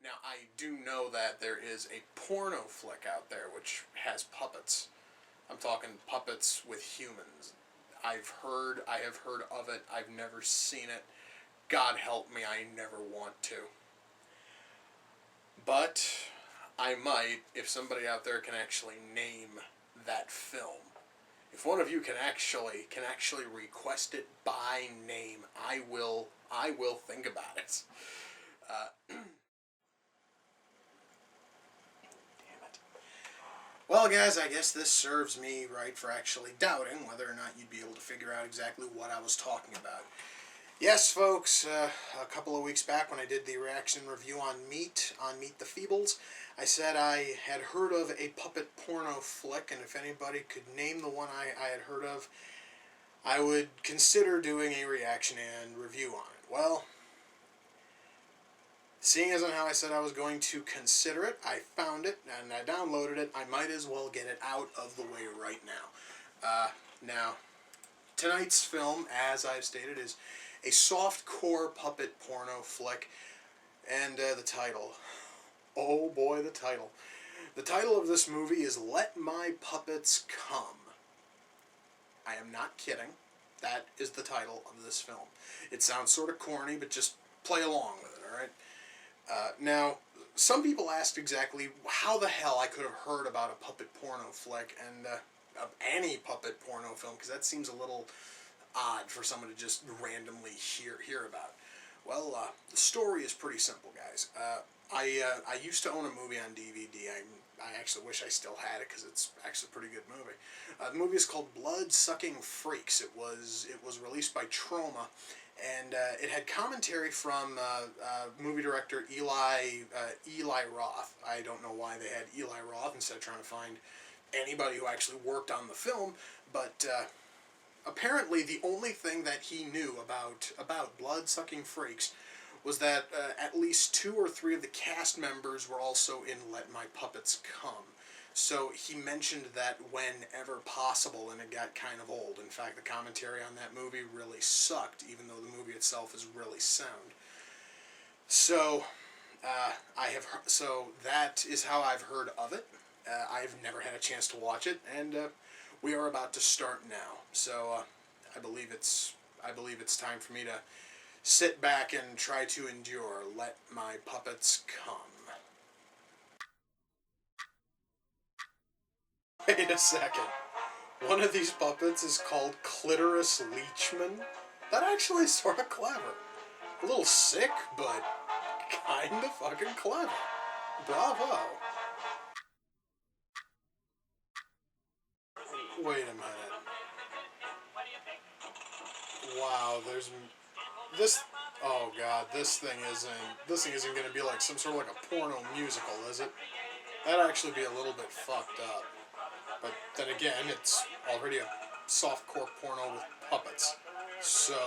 Now, I do know that there is a porno flick out there which has puppets. I'm talking puppets with humans. I have heard of it. I've never seen it. God help me, I never want to. But I might, if somebody out there can actually name that film. If one of you can actually request it by name, I will think about it. Damn it. Well, guys, I guess this serves me right for actually doubting whether or not you'd be able to figure out exactly what I was talking about. Yes, folks, a couple of weeks back when I did the reaction review on Meat the Feebles, I said I had heard of a puppet porno flick, and if anybody could name the one I had heard of, I would consider doing a reaction and review on it. Well, seeing as on how I said I was going to consider it, I found it, and I downloaded it. I might as well get it out of the way right now. Now, tonight's film, as I've stated, is a soft-core puppet porno flick, and the title. Oh boy, the title. The title of this movie is Let My Puppets Come. I am not kidding. That is the title of this film. It sounds sort of corny, but just play along with it, alright? Now, some people asked exactly how the hell I could have heard about a puppet porno flick, and any puppet porno film, because that seems a little odd for someone to just randomly hear about. Well, the story is pretty simple, guys. I used to own a movie on DVD. I actually wish I still had it because it's actually a pretty good movie. The movie is called Blood-Sucking Freaks. It was released by Troma, and it had commentary from movie director Eli Roth. I don't know why they had Eli Roth instead of trying to find anybody who actually worked on the film, but apparently the only thing that he knew about Blood-Sucking Freaks was that at least 2 or 3 of the cast members were also in Let My Puppets Come. So he mentioned that whenever possible, and it got kind of old. In fact, the commentary on that movie really sucked, even though the movie itself is really sound. So, so that is how I've heard of it. I've never had a chance to watch it, and we are about to start now. So I believe it's time for me to sit back and try to endure Let My Puppets Come. Wait a second. One of these puppets is called Clitoris Leechman? That actually is sort of clever. A little sick, but kinda fucking clever. Bravo. Wait a minute. Wow, there's this. Oh god, this thing isn't gonna be like some sort of like a porno musical, is it? That'd actually be a little bit fucked up. But then again, it's already a softcore porno with puppets, so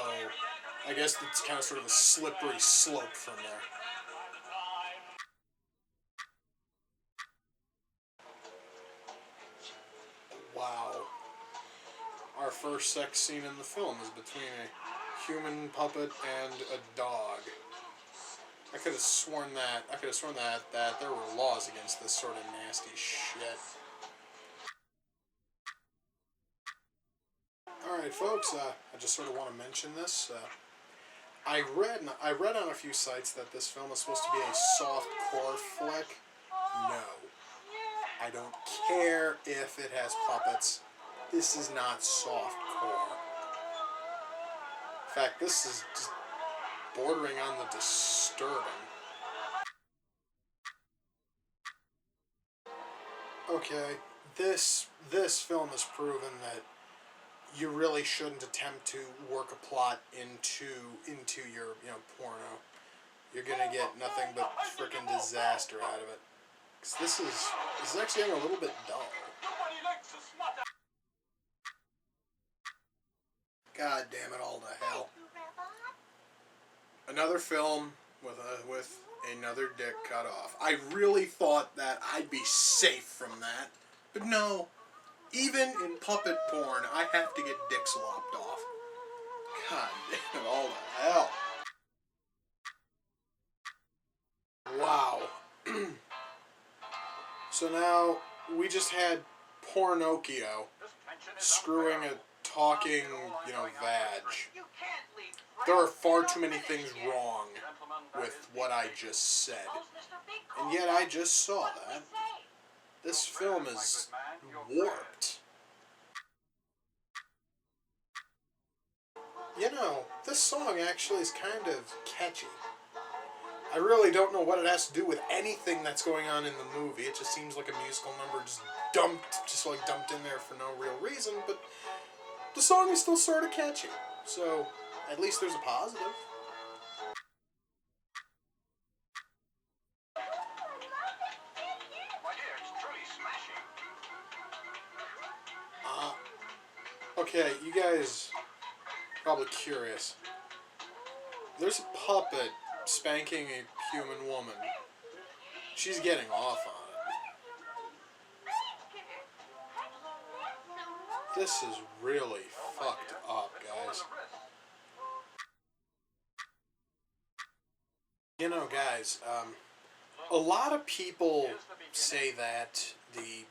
I guess it's kind of sort of a slippery slope from there. Wow. Our first sex scene in the film is between a human puppet and a dog. I could have sworn that there were laws against this sort of nasty shit. Alright, folks, I just sort of want to mention this. I read on a few sites that this film is supposed to be a soft-core flick. No. I don't care if it has puppets. This is not soft-core. In fact, this is just bordering on the disturbing. Okay, this film has proven that you really shouldn't attempt to work a plot into your porno. You're gonna get nothing but frickin' disaster out of it. 'Cause this is actually getting a little bit dull. God damn it all to hell! Another film with another dick cut off. I really thought that I'd be safe from that, but no. Even in puppet porn, I have to get dicks lopped off. God damn it all to hell. Wow. So now we just had Pornocchio screwing a talking, vag. There are far too many things wrong with what I just said. And yet I just saw that. This film is warped. This song actually is kind of catchy. I really don't know what it has to do with anything that's going on in the movie. It just seems like a musical number dumped in there for no real reason, but the song is still sort of catchy. So, at least there's a positive. Okay, you guys probably curious. There's a puppet spanking a human woman. She's getting off on it. This is really fucked up, guys. Guys, a lot of people say that the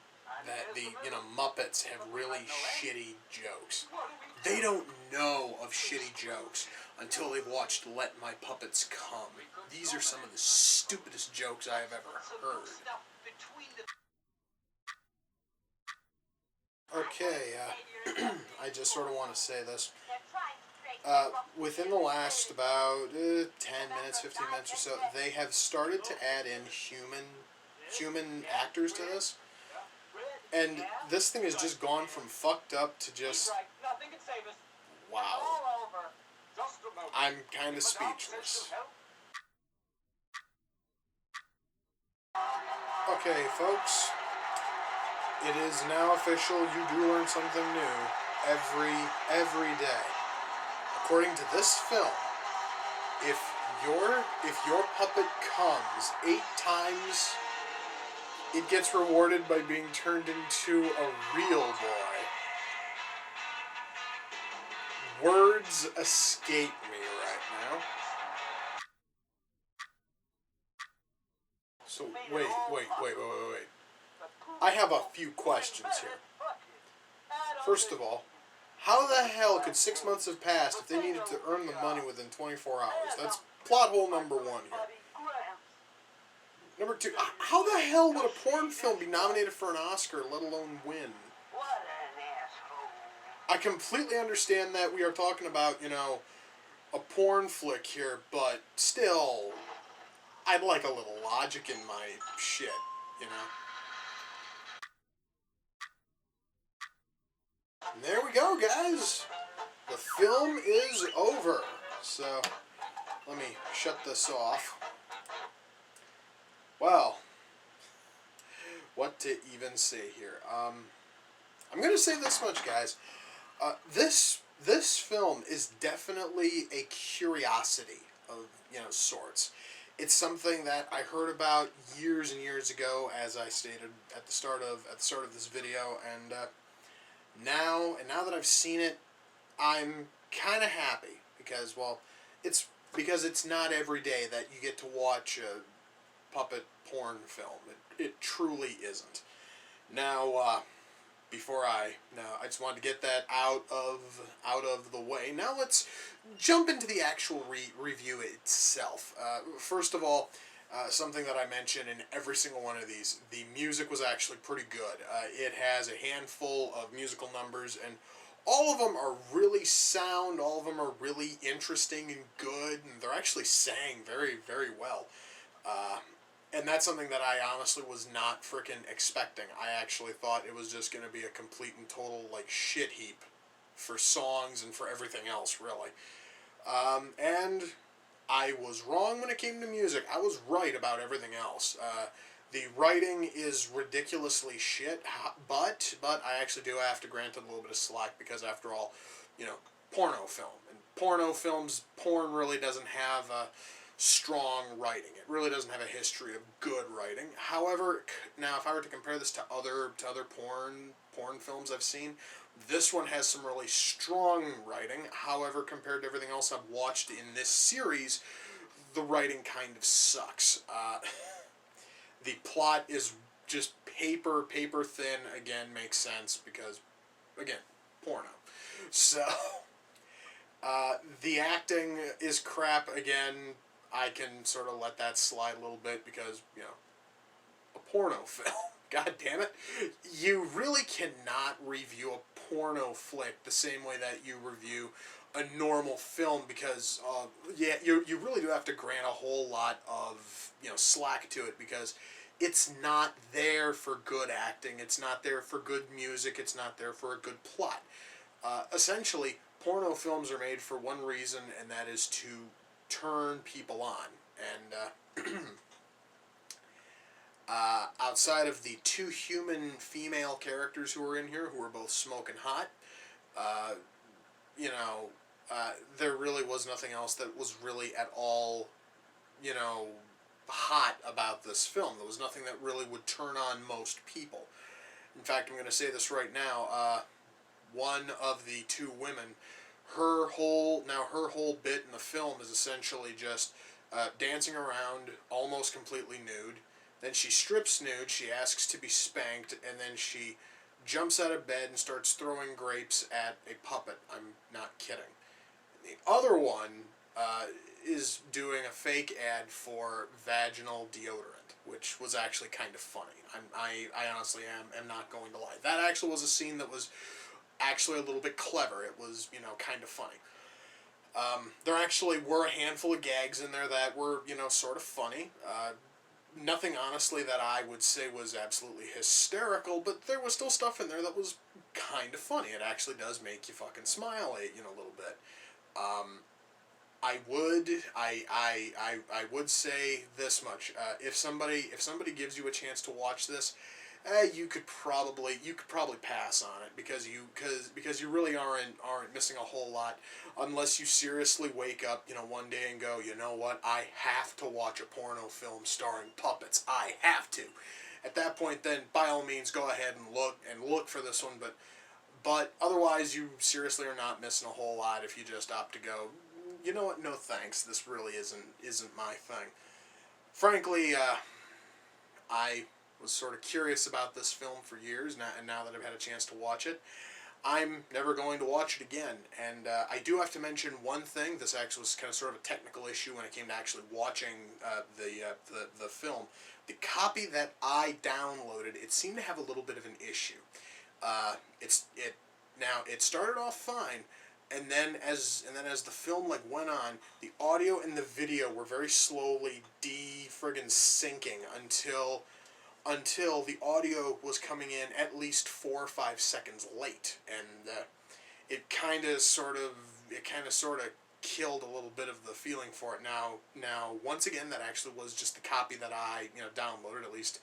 Muppets have really shitty jokes. They don't know of shitty jokes until they've watched Let My Puppets Come. These are some of the stupidest jokes I have ever heard. Okay, I just sort of want to say this. Within the last about 10 minutes, 15 minutes or so, they have started to add in human actors to this. And this thing has just gone from fucked up to just... Wow. I'm kind of speechless. Okay, folks. It is now official. You do learn something new every day. According to this film, if your puppet comes 8 times, it gets rewarded by being turned into a real boy. Words escape me right now. So, wait. I have a few questions here. First of all, how the hell could 6 months have passed if they needed to earn the money within 24 hours? That's plot hole number 1 here. Number 2, how the hell would a porn film be nominated for an Oscar, let alone win? I completely understand that we are talking about, a porn flick here, but still, I'd like a little logic in my shit, And there we go, guys. The film is over. So, let me shut this off. Well, what to even say here? I'm going to say this much, guys. This film is definitely a curiosity of, sorts. It's something that I heard about years and years ago, as I stated at the start of this video, and now that I've seen it, I'm kind of happy because it's not every day that you get to watch a puppet porn film. It truly isn't. Now, I just wanted to get that out of the way. Now let's jump into the actual review itself. First of all, something that I mentioned in every single one of these, the music was actually pretty good. It has a handful of musical numbers, and all of them are really sound, all of them are really interesting and good, and they're actually sang very, very well. And that's something that I honestly was not freaking expecting. I actually thought it was just going to be a complete and total, shit heap for songs and for everything else, really. And I was wrong when it came to music. I was right about everything else. The writing is ridiculously shit, but I actually do have to grant it a little bit of slack because, after all, porno film. And porno films, porn really doesn't have strong writing. It really doesn't have a history of good writing. However, now if I were to compare this to other porn films I've seen, this one has some really strong writing. However, compared to everything else I've watched in this series, the writing kind of sucks. The plot is just paper thin. Again, makes sense because, again, porno. So, the acting is crap. Again, I can sort of let that slide a little bit because, a porno film. God damn it. You really cannot review a porno flick the same way that you review a normal film because, you really do have to grant a whole lot of, slack to it because it's not there for good acting, it's not there for good music, it's not there for a good plot. Essentially, porno films are made for one reason, and that is to turn people on. And, outside of the two human female characters who are in here, who are both smoking hot, there really was nothing else that was really at all, hot about this film. There was nothing that really would turn on most people. In fact, I'm going to say this right now. One of the two women, her whole bit in the film is essentially just dancing around, almost completely nude. Then she strips nude, she asks to be spanked, and then she jumps out of bed and starts throwing grapes at a puppet. I'm not kidding. The other one is doing a fake ad for vaginal deodorant, which was actually kind of funny. I honestly am not going to lie. That actually was a scene that was actually a little bit clever. It was, kind of funny. There actually were a handful of gags in there that were, sort of funny. Nothing, honestly, that I would say was absolutely hysterical, but there was still stuff in there that was kind of funny. It actually does make you fucking smile, a little bit. I would say this much. If somebody gives you a chance to watch this, you could probably pass on it because you really aren't missing a whole lot unless you seriously wake up one day and go, you know what, I have to watch a porno film starring puppets. I have to. At that point, then by all means go ahead and look for this one, but otherwise you seriously are not missing a whole lot if you just opt to go, you know what, no thanks, this really isn't my thing. Frankly, I was sort of curious about this film for years, and now that I've had a chance to watch it, I'm never going to watch it again. And I do have to mention one thing. This actually was kind of sort of a technical issue when it came to actually watching the film. The copy that I downloaded, it seemed to have a little bit of an issue. It started off fine, and then as the film went on, the audio and the video were very slowly friggin' syncing until the audio was coming in at least 4 or 5 seconds late, and it kind of sort of killed a little bit of the feeling for it. Now once again, that actually was just the copy that I downloaded. At least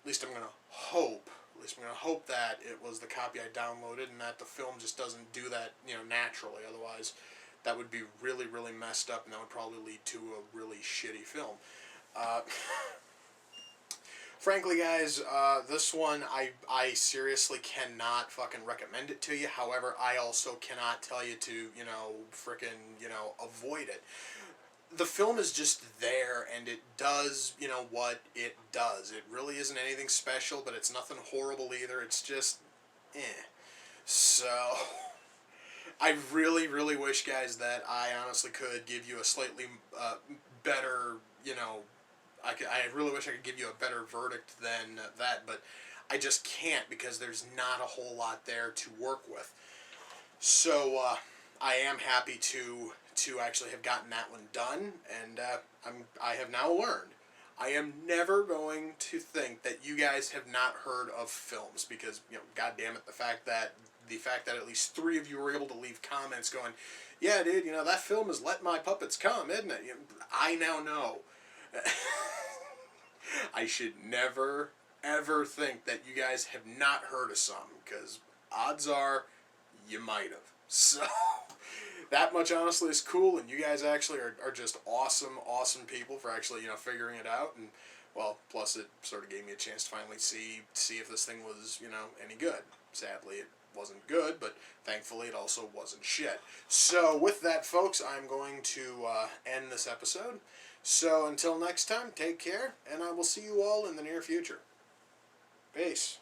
I'm gonna hope. At least I'm gonna hope that it was the copy I downloaded, and that the film just doesn't do that naturally. Otherwise, that would be really messed up, and that would probably lead to a really shitty film. Frankly, guys, this one, I seriously cannot fucking recommend it to you. However, I also cannot tell you to, avoid it. The film is just there, and it does, what it does. It really isn't anything special, but it's nothing horrible either. It's just, So, I really wish, guys, that I honestly could give you a slightly better, I really wish I could give you a better verdict than that, but I just can't because there's not a whole lot there to work with. So I am happy to actually have gotten that one done, and I have now learned I am never going to think that you guys have not heard of films because God damn it, the fact that at least 3 of you were able to leave comments going, yeah, dude, that film is Let My Puppets Come, isn't it? I now know. I should never, ever think that you guys have not heard of some, because odds are you might have. So, that much honestly is cool, and you guys actually are just awesome people for actually, figuring it out, and Well, plus it sort of gave me a chance to finally see if this thing was, any good. Sadly, it wasn't good, but thankfully it also wasn't shit. So with that, folks, I'm going to end this episode. So until next time, take care, and I will see you all in the near future. Peace.